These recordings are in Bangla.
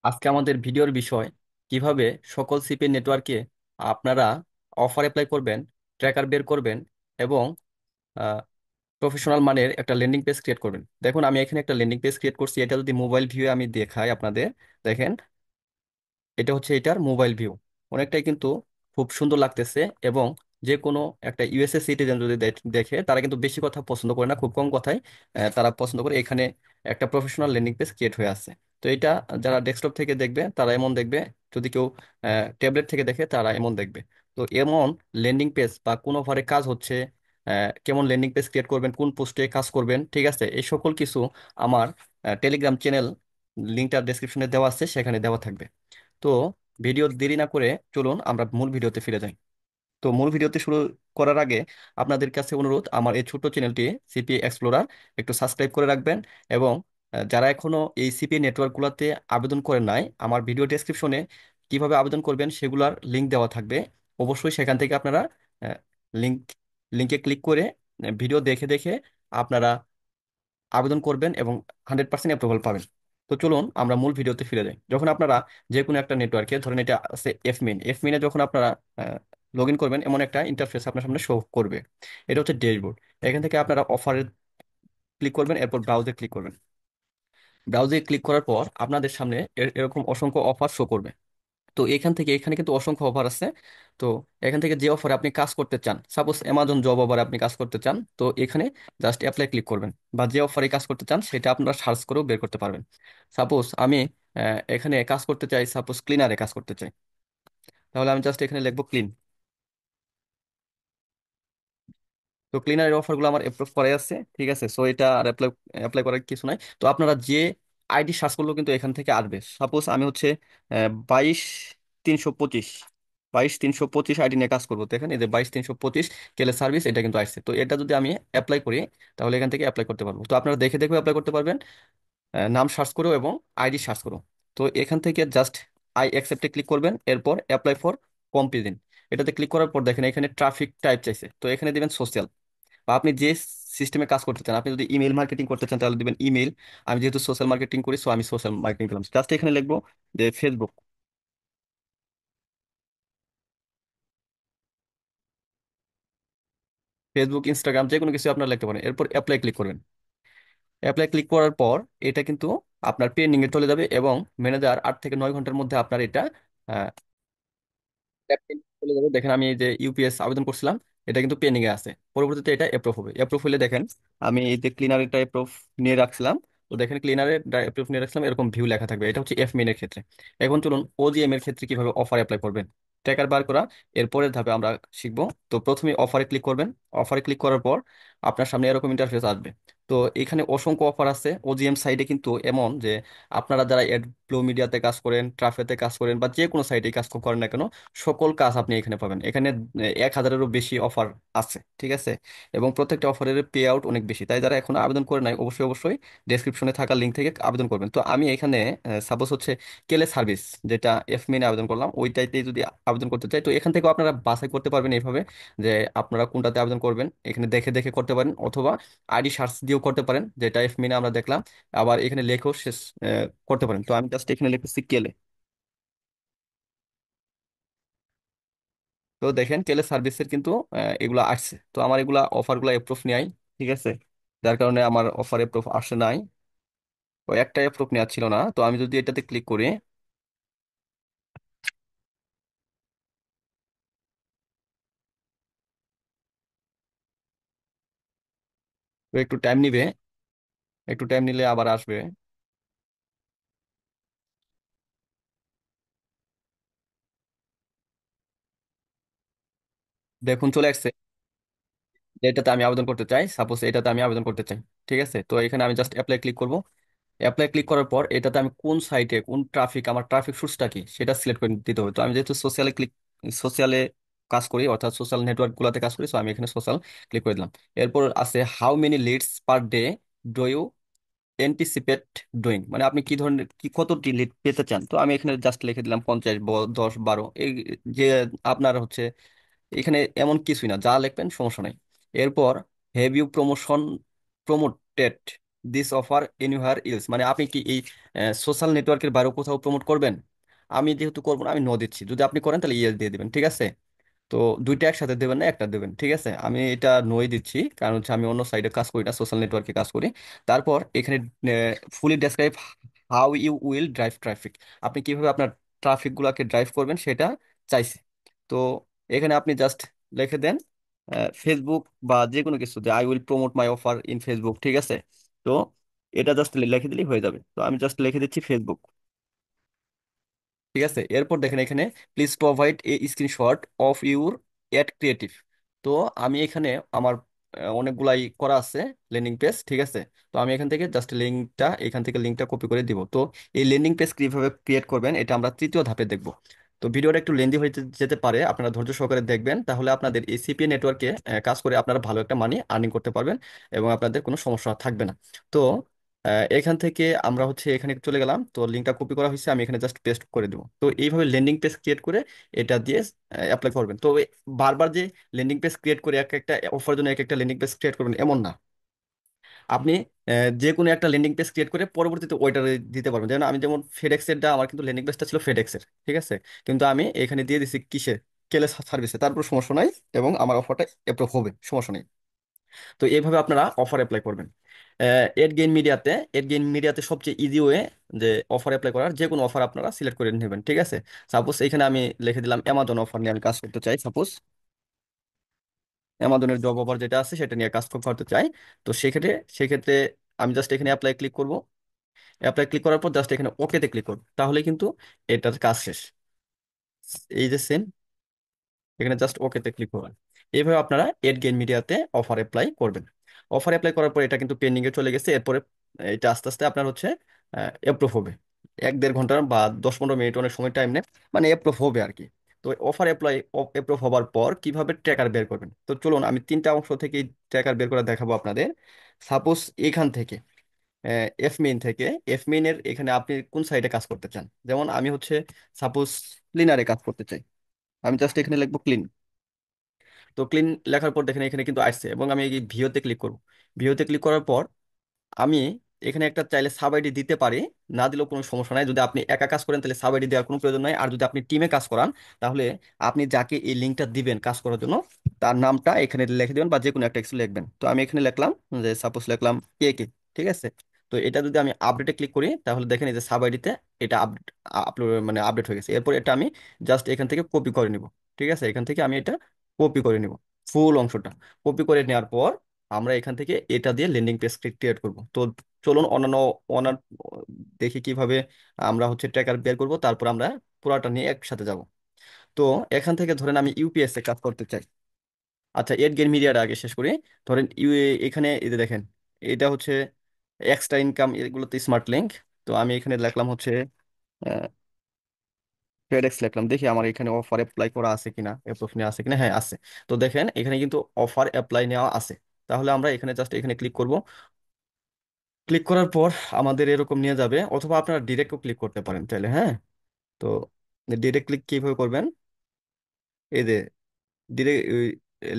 আজকে আমাদের ভিডিওর বিষয় কিভাবে সকল সিপি নেটওয়ার্কে আপনারা অফার অ্যাপ্লাই করবেন, ট্র্যাকার বের করবেন এবং প্রফেশনাল মানের একটা ল্যান্ডিং পেজ ক্রিয়েট করবেন। দেখুন, আমি এখানে একটা ল্যান্ডিং পেজ ক্রিয়েট করছি। এটা যদি মোবাইল ভিউ আমি দেখাই আপনাদের, দেখেন এটা হচ্ছে এটার মোবাইল ভিউ। অনেকটাই কিন্তু খুব সুন্দর লাগতেছে এবং যে কোনো একটা ইউএসএ সিটিজেন যদি দেখে, তারা কিন্তু বেশি কথা পছন্দ করে না, খুব কম কথাই তারা পছন্দ করে। এখানে একটা প্রফেশনাল ল্যান্ডিং পেজ ক্রিয়েট হয়ে আছে। তো এটা যারা ডেস্কটপ থেকে দেখবে তারা এমন দেখবে, যদি কেউ ট্যাবলেট থেকে দেখে তারা এমন দেখবে। তো এমন ল্যান্ডিং পেজ বা কোন ওভারে কাজ হচ্ছে, কেমন ল্যান্ডিং পেজ ক্রিয়েট করবেন, কোন পোস্টে কাজ করবেন, ঠিক আছে, এই সকল কিছু আমার টেলিগ্রাম চ্যানেল লিঙ্কটা ডেসক্রিপশনে দেওয়া আছে, সেখানে দেওয়া থাকবে। তো ভিডিও দেরি না করে চলুন আমরা মূল ভিডিওতে ফিরে যাই। তো মূল ভিডিওতে শুরু করার আগে আপনাদের কাছে অনুরোধ, আমার এই ছোট্ট চ্যানেলটি সিপি এক্সপ্লোরার একটু সাবস্ক্রাইব করে রাখবেন এবং যারা এখনো এই সিপি নেটওয়ার্কগুলোতে আবেদন করেন নাই, আমার ভিডিও ডেসক্রিপশনে কিভাবে আবেদন করবেন সেগুলোর লিংক দেওয়া থাকবে। অবশ্যই সেখান থেকে আপনারা লিংক লিংকে ক্লিক করে ভিডিও দেখে দেখে আপনারা আবেদন করবেন এবং 100% অ্যাপ্রুভাল পাবেন। তো চলুন আমরা মূল ভিডিওতে ফিরে যাই। যখন আপনারা যে কোনো একটা নেটওয়ার্কে, ধরেন এটা আছে এফমিনে যখন আপনারা লগ ইন করবেন, এমন একটা ইন্টারফেস আপনার সামনে শো করবে। এটা হচ্ছে ড্যাশবোর্ড। এখান থেকে আপনারা অফারে ক্লিক করবেন, এরপর ব্রাউজে ক্লিক করবেন। ব্রাউজে ক্লিক করার পর আপনাদের সামনে এরকম অসংখ্য অফার শো করবে। তো এখান থেকে এখানে কিন্তু অসংখ্য অফার আছে। তো এখান থেকে যে অফারে আপনি কাজ করতে চান, সাপোজ অ্যামাজন জব অফারে আপনি কাজ করতে চান, তো এখানে জাস্ট অ্যাপ্লাই ক্লিক করবেন। বা যে অফারে কাজ করতে চান সেটা আপনারা সার্চ করেও বের করতে পারবেন। সাপোজ আমি এখানে কাজ করতে চাই, সাপোজ ক্লিনারে কাজ করতে চাই, তাহলে আমি জাস্ট এখানে লিখবো ক্লিন। তো ক্লিনারের অফারগুলো আমার অ্যাপ্রুভ করাই আছে, ঠিক আছে। সো এটা আর অ্যাপ্লাই অ্যাপ্লাই করার কিছু নাই। তো আপনারা যে আইডি সার্চ করলেও কিন্তু এখান থেকে আসবে। সাপোজ আমি হচ্ছে 22 325, 22 325 আইডি নিয়ে কাজ করবো। তো এখানে এই যে 22 325 কেলে সার্ভিস, এটা কিন্তু আসছে। তো এটা যদি আমি অ্যাপ্লাই করি, তাহলে এখান থেকে অ্যাপ্লাই করতে পারবো। তো আপনারা দেখে দেখে অ্যাপ্লাই করতে পারবেন, নাম সার্চ করেও এবং আইডি সার্চ করো। তো এখান থেকে জাস্ট আই অ্যাকসেপ্টে ক্লিক করবেন, এরপর অ্যাপ্লাই ফর কম্পিজেন এটাতে ক্লিক করার পর দেখেন এখানে ট্রাফিক টাইপ চাইছে। তো এখানে দিবেন সোশ্যাল, বা আপনি যে সিস্টেমে কাজ করতে চান। আপনি যদি ইমেল মার্কেটিং করতে চান তাহলে দিবেন ইমেল। আমি যেহেতু সোশ্যাল মার্কেটিং করি, সো আমি সোশ্যাল মার্কেটিং দিলাম। জাস্ট এখানে লিখবো যে ফেসবুক, ফেসবুক ইনস্টাগ্রাম যে কোনো কিছু আপনারা লিখতে পারেন। এরপর অ্যাপ্লাই ক্লিক করবেন। অ্যাপ্লাই ক্লিক করার পর এটা কিন্তু আপনার পেন্ডিং এ চলে যাবে এবং ম্যানেজার 8 থেকে 9 ঘন্টার মধ্যে আপনার এটা চলে যাবে। দেখেন আমি এই যে ইউপিএস আবেদন করছিলাম, এটা কিন্তু পেন্ডিং এ আছে। পরবর্তীতে এটা অ্যাপ্রুভ হবে। অ্যাপ্রুভ হলে দেখেন আমি এই যে ক্লিনার এটা অ্যাপ্রুভ নিয়ে রাখছিলাম। তো দেখেন ক্লিনারে অ্যাপ্রুভ নিয়ে রাখছিলাম, এরকম ভিউ লেখা থাকবে। এটা হচ্ছে এফ মেইন এর ক্ষেত্রে। এখন চলুন ওজিএম এর ক্ষেত্রে কিভাবে অফার অ্যাপ্লাই করবেন, ট্র্যাকার বার করা এরপরের ধাপে আমরা শিখবো। তো প্রথমে অফারে ক্লিক করবেন। অফারে ক্লিক করার পর আপনার সামনে এরকম ইন্টারফেস আসবে। তো এখানে অসংখ্য অফার আছে। ওজিএম সাইডে কিন্তু এমন যে আপনারা যারা অ্যাডব্লু মিডিয়াতে কাজ করেন, ট্রাফেতে কাজ করেন, বা যে কোনো সাইটে কাজ করেন না কেন, সকল কাজ আপনি এখানে পাবেন। এখানে 1000-এরও বেশি অফার আছে, ঠিক আছে। এবং প্রত্যেকটা অফারের পে আউট অনেক বেশি। তাই যারা এখনো আবেদন করে নাই, অবশ্যই অবশ্যই ডেসক্রিপশনে থাকা লিঙ্ক থেকে আবেদন করবেন। তো আমি এখানে সাপোজ হচ্ছে কেলে সার্ভিস, যেটা এফ মেনে আবেদন করলাম, ওইটাইতে যদি আবেদন করতে চাই, তো এখান থেকেও আপনারা বাছাই করতে পারবেন এইভাবে যে আপনারা কোনটাতে আবেদন করবেন। এখানে দেখে দেখে করতে পারেন, অথবা আইডি সার্চ দিয়েও করতে পারেন, যেটা এফ মেনে আমরা দেখলাম। আবার এখানে লেখেও শেষ করতে পারেন। তো আমি জাস্ট এখানে লিখতেছি কেলে। তো দেখেন কেলে সার্ভিসের কিন্তু এগুলা আসছে। তো আমার এগুলা অফারগুলো অ্যাপ্রুভ নেই, ঠিক আছে। যার কারণে আমার অফার অ্যাপ্রুভ আসে নাই। তো একটা অ্যাপ্রুভ নেওয়া ছিল না। তো আমি যদি এটাতে ক্লিক করি, তো একটু টাইম নিবে। একটু টাইম নিলে আবার আসবে। দেখুন চলে আসছে। এটাতে আমি আবেদন করতে চাই, সাপোজ এটাতে আমি আবেদন করতে চাই, ঠিক আছে। তো এখানে আমি জাস্ট অ্যাপ্লাই ক্লিক করব। অ্যাপ্লাই ক্লিক করার পর এটাতে আমি কোন সাইটে কোন ট্রাফিক, আমার ট্রাফিক সোর্সটা কি সেটা সিলেক্ট করে দিতে হবে। তো আমি যেহেতু সোশ্যালে কাজ করি, অর্থাৎ সোশ্যাল নেটওয়ার্ক গুলাতে কাজ করি, তো আমি এখানে সোশ্যাল ক্লিক করে দিলাম। এরপর আছে how many leads per day do you anticipate doing, মানে আপনি কি ধরনের কতটি লিড পেতে চান। তো আমি এখানে জাস্ট লিখে দিলাম 50, 10, 12। এই যে আপনার হচ্ছে এখানে এমন কিছুই না, যা লিখবেন সমস্যা নাই। এরপর have you promoted this offer anywhere else, মানে আপনি কি এই সোশ্যাল নেটওয়ার্কের বাইরে কোথাও প্রমোট করবেন? আমি যেহেতু করবো না, আমি নো দিচ্ছি। যদি আপনি করেন তাহলে ইয়েস দিয়ে দিবেন, ঠিক আছে? তো দুইটা একসাথে দেবেন না, একটা দেবেন, ঠিক আছে? আমি এটা নই দিচ্ছি, কারণ হচ্ছে আমি অন্য সাইডে কাজ করি না, সোশ্যাল নেটওয়ার্কে কাজ করি। তারপর এখানে fully describe how you will drive traffic, আপনি কিভাবে আপনার ট্রাফিক গুলাকে ড্রাইভ করবেন সেটা চাইছে। তো এখানে আপনি জাস্ট লিখে দেন ফেসবুক বা যে কোনো কিছু, যে I will promote my offer in Facebook, ঠিক আছে? তো এটা জাস্ট লিখে দিলেই হয়ে যাবে। তো আমি জাস্ট লিখে দিচ্ছি ফেসবুক, ঠিক আছে? এরপর দেখেন এখানে please provide a screenshot of your add creative. তো আমি এখানে আমার অনেকগুলাই করা আছে ল্যান্ডিং পেজ, ঠিক আছে? তো আমি এখান থেকে জাস্ট এখান থেকে লিঙ্কটা কপি করে দিব। তো এই ল্যান্ডিং পেজ কিভাবে ক্রিয়েট করবেন এটা আমরা তৃতীয় ধাপে দেখব। তো ভিডিওটা একটু লেন্দি হয়ে যেতে পারে, আপনারা ধৈর্য সহকারে দেখবেন, তাহলে আপনাদের এই সিপিএ নেটওয়ার্কে কাজ করে আপনারা ভালো একটা মানি আর্নিং করতে পারবেন এবং আপনাদের কোনো সমস্যা থাকবে না। তো এখান থেকে আমরা হচ্ছে এখানে চলে গেলাম, তো লিঙ্কটা কপি করা হয়েছে, আমি এখানে জাস্ট পেস্ট করে দেবো। তো এইভাবে ল্যান্ডিং পেজ ক্রিয়েট করে এটা দিয়ে অ্যাপ্লাই করবেন। তো বারবার যে ল্যান্ডিং পেজ ক্রিয়েট করে এক একটা অফার জন্য এক একটা ল্যান্ডিং পেজ ক্রিয়েট করবেন এমন না। আপনি যে কোনো একটা ল্যান্ডিং পেজ ক্রিয়েট করে পরবর্তীতে ওইটা দিতে পারবেন। যেমন আমি যেমন ফেডেক্সেরটা, আমার কিন্তু ল্যান্ডিং পেজটা ছিল ফেডেক্সের, ঠিক আছে? কিন্তু আমি এখানে দিয়ে দিছি কিসে, কেলে সার্ভিসে, তারপর সমস্যা নাই এবং আমার অফারটা অ্যাপ্রুভ হবে, সমস্যা নেই। তো এইভাবে আপনারা অফার অ্যাপ্লাই করবেন। এড গেইন মিডিয়াতে সবচেয়ে ইজি ওয়ে যে অফার অ্যাপ্লাই করার, যে কোনো অফার আপনারা সিলেক্ট করে নেবেন, ঠিক আছে? সাপোজ এখানে আমি লিখে দিলাম অ্যামাজন অফার নিয়ে আমি কাজ করতে চাই, সাপোজ অ্যামাজনের জব অফার যেটা আছে সেটা নিয়ে কাজ করতে চাই। তো সেক্ষেত্রে আমি জাস্ট এখানে অ্যাপ্লাই ক্লিক করব। অ্যাপ্লাই ক্লিক করার পর জাস্ট এখানে ওকেতে ক্লিক করব, তাহলে কিন্তু এটার কাজ শেষ। এই যে সেম, এখানে জাস্ট ওকেতে ক্লিক করবেন। এইভাবে আপনারা এড গেইন মিডিয়াতে অফার অ্যাপ্লাই করবেন। অফার অ্যাপ্লাই করার পর এটা কিন্তু পেন্ডিং এ চলে গেছে। এরপরে এটা আস্তে আস্তে আপনার হচ্ছে অ্যাপ্রুভ হবে। 1-1.5 ঘন্টা বা 10-15 মিনিট, অনেক সময় টাইম নেয়, মানে অ্যাপ্রুভ হবে আর কি। তো অফার অ্যাপ্রুভ হবার পর কিভাবে ট্র্যাকার বের করবেন, তো চলুন আমি তিনটা অংশ থেকে ট্র্যাকার বের করে দেখাবো আপনাদের। সাপোজ এখান থেকে এফমেইন থেকে, এফমেইনের এখানে আপনি কোন সাইডে কাজ করতে চান, যেমন আমি হচ্ছে সাপোজ ক্লিনারে কাজ করতে চাই। আমি জাস্ট এখানে লিখবো ক্লিন। তো ক্লিন লেখার পর দেখেন এখানে কিন্তু আসছে, এবং আমি এই ভিওতে ক্লিক করব। ভিওতে ক্লিক করার পর আমি এখানে একটা চাইলে সাব আইডি দিতে পারি, না দিলেও কোনো সমস্যা নাই। যদি আপনি একা কাজ করেন তাহলে সাব আইডি দেওয়ার কোনো প্রয়োজন নাই, আর যদি আপনি টিমে কাজ করান তাহলে আপনি যাকে এই লিঙ্কটা দিবেন কাজ করার জন্য তার নামটা এখানে লিখে দিবেন, বা যে কোনো একটা কিছু লিখবেন। তো আমি এখানে লিখলাম, যে সাপোজ লিখলাম কে কে, ঠিক আছে? তো এটা যদি আমি আপডেটে ক্লিক করি তাহলে দেখেন এই যে সাব আইডিতে এটা আপলোড মানে আপডেট হয়ে গেছে। এরপর এটা আমি জাস্ট এখান থেকে কপি করে নিব, ঠিক আছে? এখান থেকে আমি এটা কপি করে নিব, ফুল অংশটা কপি করে নেওয়ার পর আমরা এখান থেকে এটা দিয়ে ল্যান্ডিং পেজ ক্রিয়েট করব। তো চলুন অন্যান্য দেখি কিভাবে আমরা হচ্ছে ট্র্যাকার বের করব, তারপর আমরা পুরাটা নিয়ে একসাথে যাব। তো এখান থেকে ধরেন আমি ইউপিএস এ কাজ করতে চাই। আচ্ছা, এড গেইন মিডিয়াটা আগে শেষ করি। ধরেন এখানে এই যে দেখেন, এটা হচ্ছে এক্সট্রা ইনকাম, এগুলোতে স্মার্ট লিঙ্ক। তো আমি এখানে লিখলাম হচ্ছে ফেডেক্স লিখলাম, দেখি আমার এখানে অফার অ্যাপ্লাই করা আছে কিনা, অ্যাপ্রুভ নেওয়া আছে কিনা। হ্যাঁ, আছে। তো দেখেন এখানে কিন্তু অফার অ্যাপ্লাই নেওয়া আছে। তাহলে আমরা এখানে জাস্ট এখানে ক্লিক করব। ক্লিক করার পর আমাদের এরকম নিয়ে যাবে, অথবা আপনারা ডিরেক্টও ক্লিক করতে পারেন চাইলে, হ্যাঁ? তো ডিরেক্ট ক্লিক কিভাবে করবেন, এই যে ডিরেক্ট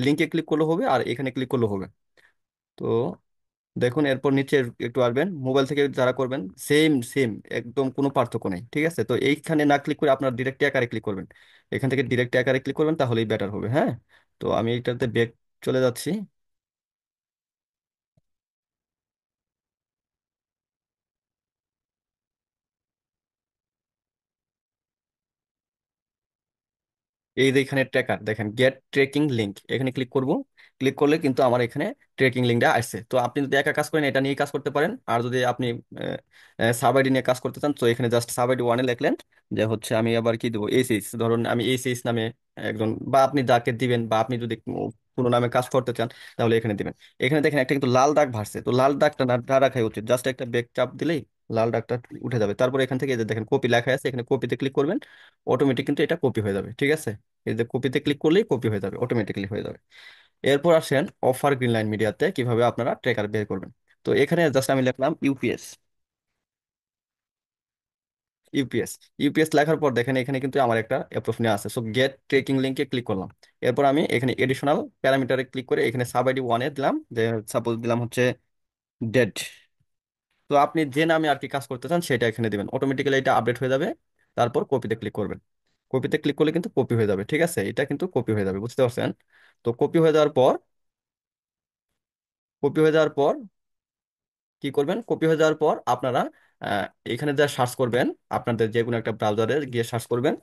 লিঙ্কে ক্লিক করলে হবে, আর এখানে ক্লিক করলে হবে। তো দেখুন এরপর নিচে একটু আসবেন, মোবাইল থেকে যারা করবেন সেম সেম, একদম কোনো পার্থক্য নেই, ঠিক আছে? তো এইখানে না ক্লিক করে আপনার ডিরেক্ট আকারে ক্লিক করবেন। এখান থেকে ডিরেক্ট আকারে ক্লিক করবেন, তাহলেই বেটার হবে, হ্যাঁ? তো আমি এটাতে ব্যাক চলে যাচ্ছি। এই যে এখানে ট্র্যাকার দেখেন, গেট ট্রেকিং লিঙ্ক, এখানে ক্লিক করব। ক্লিক করলে কিন্তু আমার এখানে ট্রেকিং লিঙ্কটা আসছে। তো আপনি যদি একা কাজ করেন এটা নিয়ে কাজ করতে পারেন, আর যদি আপনি সাব আইডি নিয়ে কাজ করতে চান তো এখানে জাস্ট সাব আইডি ওয়ানে লিখলেন, যে হচ্ছে আমি আবার কি দেবো, এইচএইচ, ধরুন আমি এইচএইচ নামে একজন, বা আপনি যাকে দিবেন, বা আপনি যদি কোনো নামে কাজ করতে চান তাহলে এখানে দিবেন। এখানে দেখেন একটা কিন্তু লাল দাগ ভাসছে, তো লাল দাগটা না রাখাই উচিত, জাস্ট একটা ব্যাক চাপ দিলেই লাল দাগটা উঠে যাবে। তারপর এখান থেকে এই যে দেখেন কপি লেখা আছে, এখানে কপিতে ক্লিক করবেন, অটোমেটিক কিন্তু এটা কপি হয়ে যাবে, ঠিক আছে? এই যে কপিতে ক্লিক করলেই কপি হয়ে যাবে, অটোমেটিক্যালি হয়ে যাবে। এরপর আসেন অফার গ্রিনলাইন মিডিয়াতে কিভাবে আপনারা ট্র্যাকার বের করবেন। তো এখানে জাস্ট আমি লিখলাম ইউপিএস। ইউপিএস ইউপিএস লেখার পর দেখেন এখানে কিন্তু আমার একটা অ্যাপ্রুভ নেওয়া আছে, সো গেট ট্রেকিং লিঙ্কে ক্লিক করলাম। এরপর আমি এখানে এডিশনাল প্যারামিটারে ক্লিক করে এখানে সাব আইডি ওয়ানে দিলাম, যে সাপোজ দিলাম হচ্ছে ডেট, তো আপনি যে নামে আর কি কাজ করতে চান সেটা এখানে দিবেন, অটোমেটিক্যালি এটা আপডেট হয়ে যাবে। তারপর কপিতে ক্লিক করবেন। কপিতে ক্লিক করলে কিন্তু কপি হয়ে যাবে, ঠিক আছে, এটা কিন্তু কপি হয়ে যাবে, বুঝতে পারছেন? তো কপি হয়ে যাওয়ার পর কি করবেন, কপি হয়ে যাওয়ার পর আপনারা আহ, এখানে যা সার্চ করবেন, আপনাদের যে কোনো একটা ব্রাউজারে গিয়ে সার্চ করবেন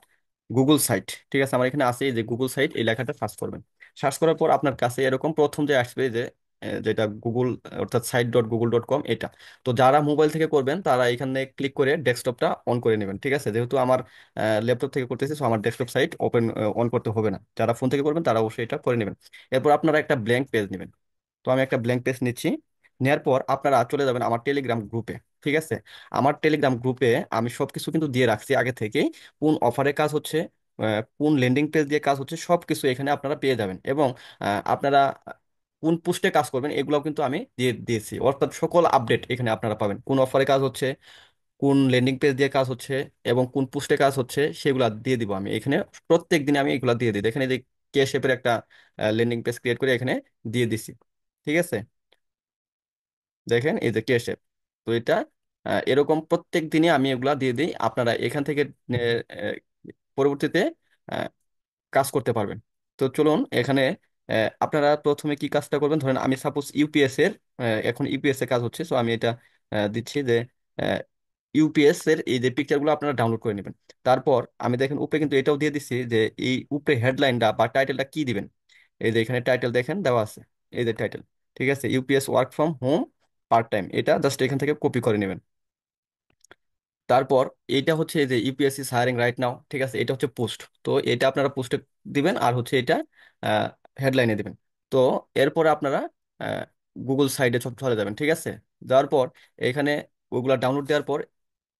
গুগল সাইট। ঠিক আছে, আমার এখানে আছে এই যে গুগল সাইট, এই লেখাটা সার্চ করবেন। সার্চ করার পর আপনার কাছে এরকম প্রথম যে আসবে যে যেটা গুগল, অর্থাৎ site.google.com, এটা। তো যারা মোবাইল থেকে করবেন তারা এখানে ক্লিক করে ডেস্কটপটা অন করে নেবেন, ঠিক আছে, যেহেতু আমার ল্যাপটপ থেকে করতেছি, তো আমার ডেস্কটপ সাইট ওপেন অন করতে হবে না। যারা ফোন থেকে করবেন তারা অবশ্যই এটা করে নেবেন। এরপর আপনারা একটা ব্ল্যাঙ্ক পেজ নেবেন। তো আমি একটা ব্ল্যাঙ্ক পেজ নিচ্ছি। নেওয়ার পর আপনারা চলে যাবেন আমার টেলিগ্রাম গ্রুপে। ঠিক আছে, আমার টেলিগ্রাম গ্রুপে আমি সবকিছু কিন্তু দিয়ে রাখছি আগে থেকেই, কোন অফারে কাজ হচ্ছে, কোন ল্যান্ডিং পেজ দিয়ে কাজ হচ্ছে, সবকিছু এখানে আপনারা পেয়ে যাবেন। এবং আপনারা কোন পোস্টে কাজ করবেন এগুলোও কিন্তু আমি দিয়ে দিয়েছি, অর্থাৎ সকল আপডেট এখানে আপনারা পাবেন, কোন অফারে কাজ হচ্ছে, কোন ল্যান্ডিং পেজ দিয়ে কাজ হচ্ছে, এবং কোন পোস্টে কাজ হচ্ছে, সেগুলা দিয়ে দিব আমি এখানে। প্রত্যেক দিনে আমি এগুলা দিয়ে দিই, এখানে যে কে শেপের একটা ল্যান্ডিং পেজ ক্রিয়েট করে এখানে দিয়ে দিছি। ঠিক আছে, দেখেন এই যে কে শেপ। তো এটা এরকম প্রত্যেক দিনে আমি এগুলা দিয়ে দিই, আপনারা এখান থেকে পরবর্তীতে আহ, কাজ করতে পারবেন। তো চলুন এখানে আপনারা প্রথমে কি কাজটা করবেন, ধরেন আমি সাপোজ ইউপিএস এর, এখন ইউপিএস এর কাজ হচ্ছে, তো আমি এটা দিচ্ছি যে ইউপিএস এর এই যে পিকচারগুলো আপনারা ডাউনলোড করে নেবেন। তারপর আমি দেখেন উপরে কিন্তু এটাও দিয়ে দিচ্ছি যে এই উপরে হেডলাইনটা বা টাইটেলটা কি দিবেন। এই যে এখানে টাইটেল দেখেন দেওয়া আছে, এই যে টাইটেল। ঠিক আছে, UPS work from home part time, এটা জাস্ট এখান থেকে কপি করে নেবেন। তারপর এটা হচ্ছে এই যে ইউপিএসসি হায়ারিং রাইট নাও, ঠিক আছে, এটা হচ্ছে পোস্ট, তো এটা আপনারা পোস্টে দিবেন, আর হচ্ছে এটা হেডলাইনে দিবেন। তো এরপরে আপনারা গুগল সাইডে চলে যাবেন। ঠিক আছে, যাওয়ার পর এখানে ওগুলা ডাউনলোড দেওয়ার পর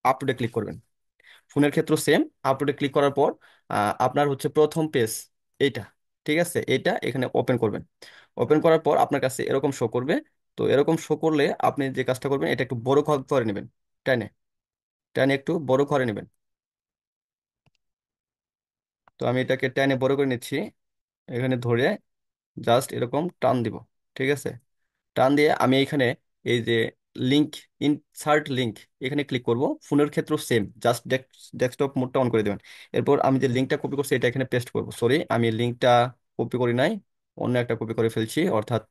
আপলোডে ক্লিক করবেন। ফোনের ক্ষেত্রে সেম, আপলোডে ক্লিক করার পর আপনার হচ্ছে প্রথম পেজ এইটা। ঠিক আছে, এটা এখানে ওপেন করবেন। ওপেন করার পর আপনার কাছে এরকম শো করবে। তো এরকম শো করলে আপনি যে কাজটা করবেন, এটা একটু বড় করে নেবেন, টেনে টেনে একটু বড় করে নেবেন। তো আমি এটাকে টেনে বড় করে নিচ্ছি, এখানে ধরে জাস্ট এরকম টান দিব। ঠিক আছে, টান দিয়ে আমি এখানে এই যে লিংক, ইনসার্ট লিংক, এখানে ক্লিক করব। ফোনের ক্ষেত্রেও সেম, জাস্ট ডেস্কটপ মোডটা অন করে দেবেন। এরপর আমি যে লিঙ্কটা কপি করছি এটা এখানে পেস্ট করব। সরি, আমি লিঙ্কটা কপি করি নাই, অন্য একটা কপি করে ফেলছি, অর্থাৎ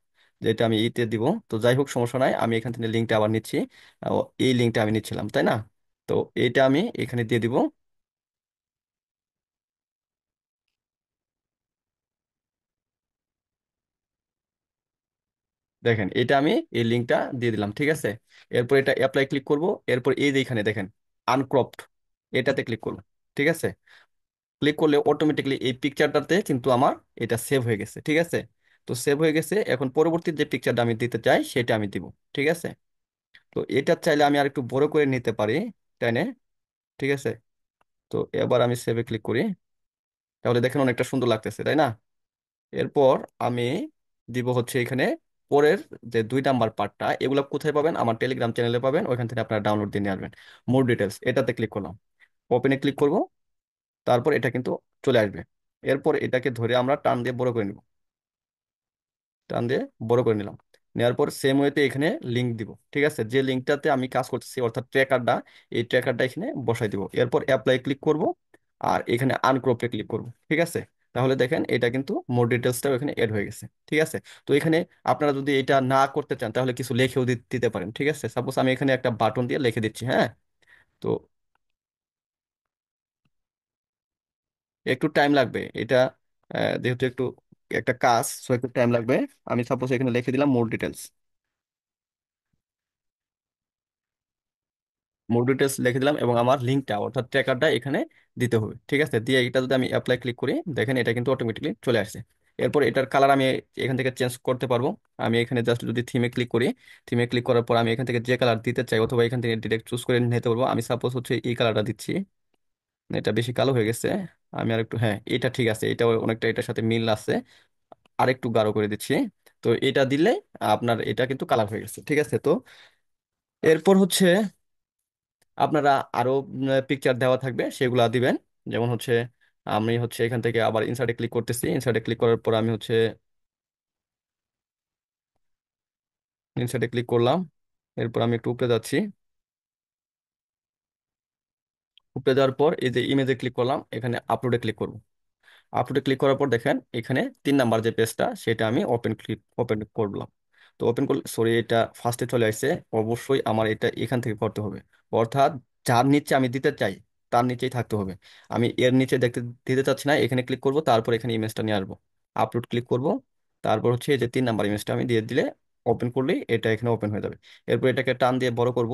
যেটা আমি ইতে দিব। তো যাই হোক, সমস্যা নাই, আমি এখান থেকে লিঙ্কটা আবার নিচ্ছি। এই লিঙ্কটা আমি নিচ্ছিলাম, তাই না? তো এইটা আমি এখানে দিয়ে দিব। দেখেন এটা আমি এই লিঙ্কটা দিয়ে দিলাম। ঠিক আছে, এরপর এটা অ্যাপ্লাই ক্লিক করব। এরপর এই যে এখানে দেখেন আনক্রপড, এটাতে ক্লিক করব। ঠিক আছে, ক্লিক করলে অটোমেটিকলি এই পিকচারটাতে কিন্তু আমার এটা সেভ হয়ে গেছে। ঠিক আছে, তো সেভ হয়ে গেছে, এখন পরবর্তী যে পিকচারটা আমি দিতে চাই সেটা আমি দিব। ঠিক আছে, তো এটা চাইলে আমি আর একটু বড় করে নিতে পারি, তাই না? ঠিক আছে, তো এবার আমি সেভে ক্লিক করি, তাহলে দেখেন অনেকটা সুন্দর লাগতেছে, তাই না? এরপর আমি দিব হচ্ছে এখানে পরের যে 2 নাম্বার পার্টটা, এগুলো কোথায় পাবেন, আমার টেলিগ্রাম চ্যানেলে পাবেন, ওইখান থেকে আপনারা ডাউনলোড দিয়ে নিয়ে আসবেন। মোর ডিটেলস এটাতে ক্লিক করলাম, ওপেনে ক্লিক করব। তারপর এটা কিন্তু চলে আসবে। এরপর এটাকে ধরে আমরা টান দিয়ে বড় করে নিব, টান দিয়ে বড় করে নিলাম। নেওয়ার পর সেম ওয়েতে এখানে লিংক দিব। ঠিক আছে, যে লিঙ্কটাতে আমি কাজ করতেছি অর্থাৎ ট্র্যাকারটা, এই ট্র্যাকারটা এখানে বসাই দিব। এরপর অ্যাপ্লাই ক্লিক করব, আর এখানে আনক্রপে ক্লিক করব। ঠিক আছে, তাহলে দেখেন এটা কিন্তু মোর ডিটেলসটাও এখানে এড হয়ে গেছে। ঠিক আছে, তো এখানে আপনারা যদি এটা না করতে চান তাহলে কিছু লিখেও দিতে পারেন। ঠিক আছে, সাপোজ আমি এখানে একটা বাটন দিয়ে লিখে দিচ্ছি, হ্যাঁ। তো একটু টাইম লাগবে এটা, যেহেতু একটু একটা কাজ, সো একটু টাইম লাগবে। আমি সাপোজ এখানে লিখে দিলাম মোর ডিটেলস। মোর ডিটেলস লিখে দিলাম এবং আমার লিঙ্কটা অর্থাৎ ট্র্যাকারটা এখানে দিতে হবে। ঠিক আছে, দিয়ে এটা যদি আমি অ্যাপ্লাই ক্লিক করি, দেখেন এটা কিন্তু অটোমেটিকলি চলে আসছে। এরপর এটার কালার আমি এখান থেকে চেঞ্জ করতে পারবো। আমি এখানে জাস্ট যদি থিমে ক্লিক করি, থিমে ক্লিক করার পর আমি এখান থেকে যে কালার দিতে চাই অথবা এখান থেকে ডিরেক্ট চুজ করে নিতে পারবো। আমি সাপোজ হচ্ছে এই কালারটা দিচ্ছি, এটা বেশি কালো হয়ে গেছে। আমি আর একটু, হ্যাঁ এটা ঠিক আছে, এটা অনেকটা এটার সাথে মিল আছে, আর একটু গাঢ় করে দিচ্ছি। তো এটা দিলে আপনার এটা কিন্তু কালার হয়ে গেছে। ঠিক আছে, তো এরপর হচ্ছে আপনারা আরো পিকচার দেওয়া থাকবে সেগুলা দিবেন। যেমন হচ্ছে আমি হচ্ছে এখান থেকে আবার ইনসার্টে ক্লিক করতেছি, ইনসার্টে ক্লিক করার পর আমি হচ্ছে ইনসার্টে ক্লিক করলাম। এরপর আমি একটু উপরে যাচ্ছি, উপরে দেওয়ার পর এই যে ইমেজে ক্লিক করলাম, এখানে আপলোডে ক্লিক করব। আপলোডে ক্লিক করার পর দেখেন এখানে 3 নাম্বার যে পেজটা সেটা আমি ওপেন করলাম। তো ওপেন করলে, সরি, এটা ফার্স্টে চলে আসছে। অবশ্যই আমার এটা এখান থেকে করতে হবে, অর্থাৎ যার নিচে আমি দিতে চাই তার নিচেই থাকতে হবে। আমি এর নিচে দিতে চাচ্ছি না, এখানে ক্লিক করব, তারপর এখানে ইমেজটা নিয়ে আসবো, আপলোড ক্লিক করব। তারপর হচ্ছে এই যে 3 নাম্বার ইমেজটা আমি দিয়ে দিলে, ওপেন করলেই এটা এখানে ওপেন হয়ে যাবে। এরপর এটাকে টান দিয়ে বড় করব।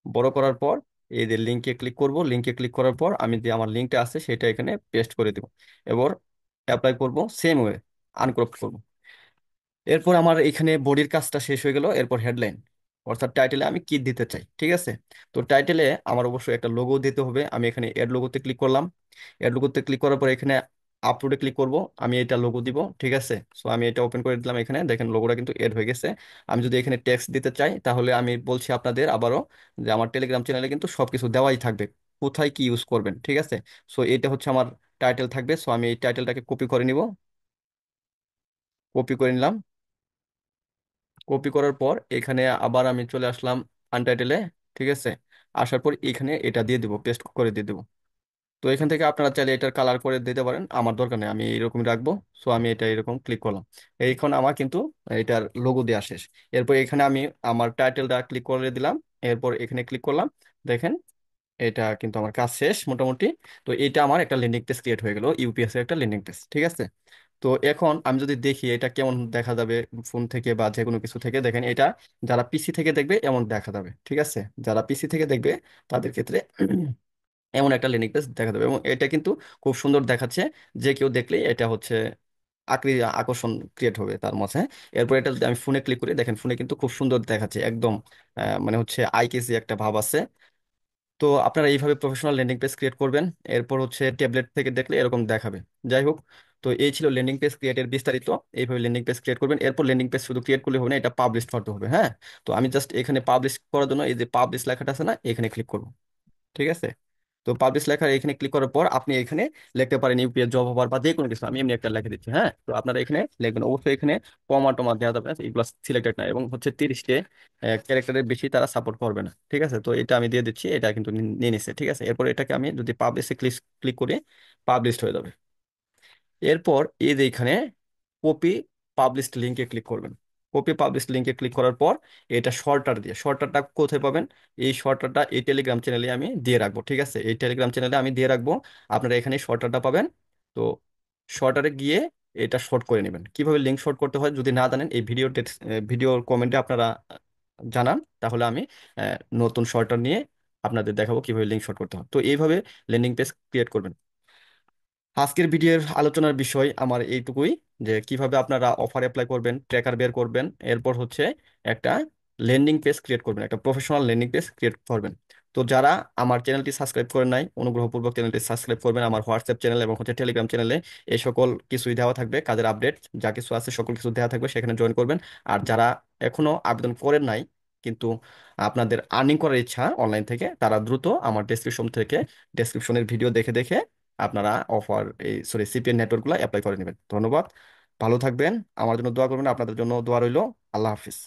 বড় করার পর এই যে লিঙ্কে ক্লিক করব, লিঙ্কে ক্লিক করার পর আমি যে আমার লিঙ্কটা আছে সেটা এখানে পেস্ট করে দেব। এবার অ্যাপ্লাই করব সেম ওয়ে, আনক্রপ করব। এরপর আমার এখানে বডির কাজটা শেষ হয়ে গেল। এরপর হেডলাইন, অর্থাৎ টাইটেলে আমি কি দিতে চাই, ঠিক আছে। তো টাইটেলে আমার অবশ্যই একটা লোগো দিতে হবে। আমি এখানে এড লোগোতে ক্লিক করলাম। এড লোগোতে ক্লিক করার পর এখানে আপলোডে ক্লিক করব, আমি এটা লোগো দিব, ঠিক আছে। সো আমি এটা ওপেন করে দিলাম, এখানে দেখেন লোগোটা কিন্তু এড হয়ে গেছে। আমি যদি এখানে টেক্সট দিতে চাই, তাহলে আমি বলছি আপনাদের আবারও যে আমার টেলিগ্রাম চ্যানেলে কিন্তু সবকিছু দেওয়াই থাকবে, কোথায় কি ইউজ করবেন, ঠিক আছে। সো এটা হচ্ছে আমার টাইটেল থাকবে। সো আমি এই টাইটেলটাকে কপি করে নিব, কপি করে নিলাম। কপি করার পর এখানে আবার আমি চলে আসলাম আনটাইটেলে, ঠিক আছে। আসার পর এখানে এটা দিয়ে দিব, পেস্ট করে দিয়ে দেবো। তো এখান থেকে আপনারা চাইলে এটার কালার করে দিতে পারেন, আমার দরকার নেই, আমি এরকমই রাখবো। সো আমি এটা এরকম ক্লিক করলাম। এইখন আমার কিন্তু এটার লোগো দেওয়া শেষ। এরপর এখানে আমি আমার টাইটেলটা ক্লিক করে দিলাম। এরপর এখানে ক্লিক করলাম, দেখেন এটা কিন্তু আমার কাজ শেষ মোটামুটি। তো এটা আমার একটা ল্যান্ডিং পেজ ক্রিয়েট হয়ে গেল, ইউপিএস এর একটা ল্যান্ডিং পেজ, ঠিক আছে। তো এখন আমি যদি দেখি এটা কেমন দেখা যাবে ফোন থেকে বা যে কোনো কিছু থেকে, দেখেন এটা যারা পিসি থেকে দেখবে এমন দেখা যাবে, ঠিক আছে। যারা পিসি থেকে দেখবে তাদের ক্ষেত্রে এমন একটা ল্যান্ডিং পেজ দেখা যাবে, এবং এটা কিন্তু খুব সুন্দর দেখাচ্ছে। যে কেউ দেখলেই এটা হচ্ছে আকর্ষণ ক্রিয়েট হবে তার মাঝে। এরপর এটা যদি আমি ফোনে ক্লিক করি, দেখেন ফোনে কিন্তু খুব সুন্দর দেখাচ্ছে একদম, মানে হচ্ছে আই কেসি একটা ভাব আছে। তো আপনারা এইভাবে প্রফেশনাল ল্যান্ডিং পেজ ক্রিয়েট করবেন। এরপর হচ্ছে ট্যাবলেট থেকে দেখলে এরকম দেখাবে। যাই হোক, তো এই ছিল ল্যান্ডিং পেজ ক্রিয়েটের বিস্তারিত। এইভাবে ল্যান্ডিং পেজ ক্রিয়েট করবেন। এরপর ল্যান্ডিং পেজ শুধু ক্রিয়েট করলে হবে না, এটা পাবলিশ করতে হবে, হ্যাঁ। তো আমি জাস্ট এখানে পাবলিশ করার জন্য এই যে পাবলিশ লেখাটা আছে না, এখানে ক্লিক করব, ঠিক আছে। তো পাবলিশ লেখার এখানে ক্লিক করার পর আপনি এখানে লিখতে পারেন ইউপিএস জব অফার বা যে কোনো কিছু, আমি এমনি একটা লিখে দিচ্ছি, হ্যাঁ। তো আপনারা এখানে লিখবেন, অবশ্যই এখানে কমা টমা দেওয়া যাবে না, এগুলো সিলেক্টেড না, এবং হচ্ছে 30টে ক্যারেক্টারের বেশি তারা সাপোর্ট করবে না, ঠিক আছে। তো এটা আমি দিয়ে দিচ্ছি, এটা কিন্তু নিয়ে নিচ্ছে, ঠিক আছে। এরপর এটাকে আমি যদি পাবলিশে ক্লিক ক্লিক করি, পাবলিশড হয়ে যাবে। এরপর এই যে এখানে কপি পাবলিশড লিঙ্কে ক্লিক করবেন। কপি পাবলিশড লিঙ্কে ক্লিক করার পর এটা শর্টার দিয়ে, শর্টারটা কোথায় পাবেন, এই শর্টারটা এই টেলিগ্রাম চ্যানেলে আমি দিয়ে রাখবো, ঠিক আছে। এই টেলিগ্রাম চ্যানেলে আমি দিয়ে রাখবো, আপনারা এখানে শর্টারটা পাবেন। তো শর্টারে গিয়ে এটা শর্ট করে নেবেন। কিভাবে লিঙ্ক শর্ট করতে হয় যদি না জানেন, এই ভিডিওর কমেন্টে আপনারা জানান, তাহলে আমি নতুন শর্টার নিয়ে আপনাদের দেখাবো কিভাবে লিঙ্ক শর্ট করতে হয়। তো এইভাবে ল্যান্ডিং পেজ ক্রিয়েট করবেন। আজকের ভিডিওর আলোচনার বিষয় আমার এইটুকুই, যে কিভাবে আপনারা অফার অ্যাপ্লাই করবেন, ট্র্যাকার বের করবেন, এরপর হচ্ছে একটা ল্যান্ডিং পেজ ক্রিয়েট করবেন, একটা প্রফেশনাল ল্যান্ডিং পেজ ক্রিয়েট করবেন। তো যারা আমার চ্যানেলটি সাবস্ক্রাইব করেন নাই, অনুগ্রহপূর্বক চ্যানেলটি সাবস্ক্রাইব করবেন। আমার হোয়াটসঅ্যাপ চ্যানেল এবং হচ্ছে টেলিগ্রাম চ্যানেলে এই সকল কিছুই দেওয়া থাকবে, কাজের আপডেট যা কিছু আছে সকল কিছু দেওয়া থাকবে, সেখানে জয়েন করবেন। আর যারা এখনো আবেদন করেন নাই কিন্তু আপনাদের আর্নিং করার ইচ্ছা অনলাইন থেকে, তারা দ্রুত আমার ডেসক্রিপশনের ভিডিও দেখে দেখে আপনারা অফার এই সরি সিপিএন নেটওয়ার্কগুলো অ্যাপ্লাই করে নেবেন। ধন্যবাদ, ভালো থাকবেন, আমার জন্য দোয়া করবেন, আপনাদের জন্য দোয়া রইল। আল্লাহ হাফিজ।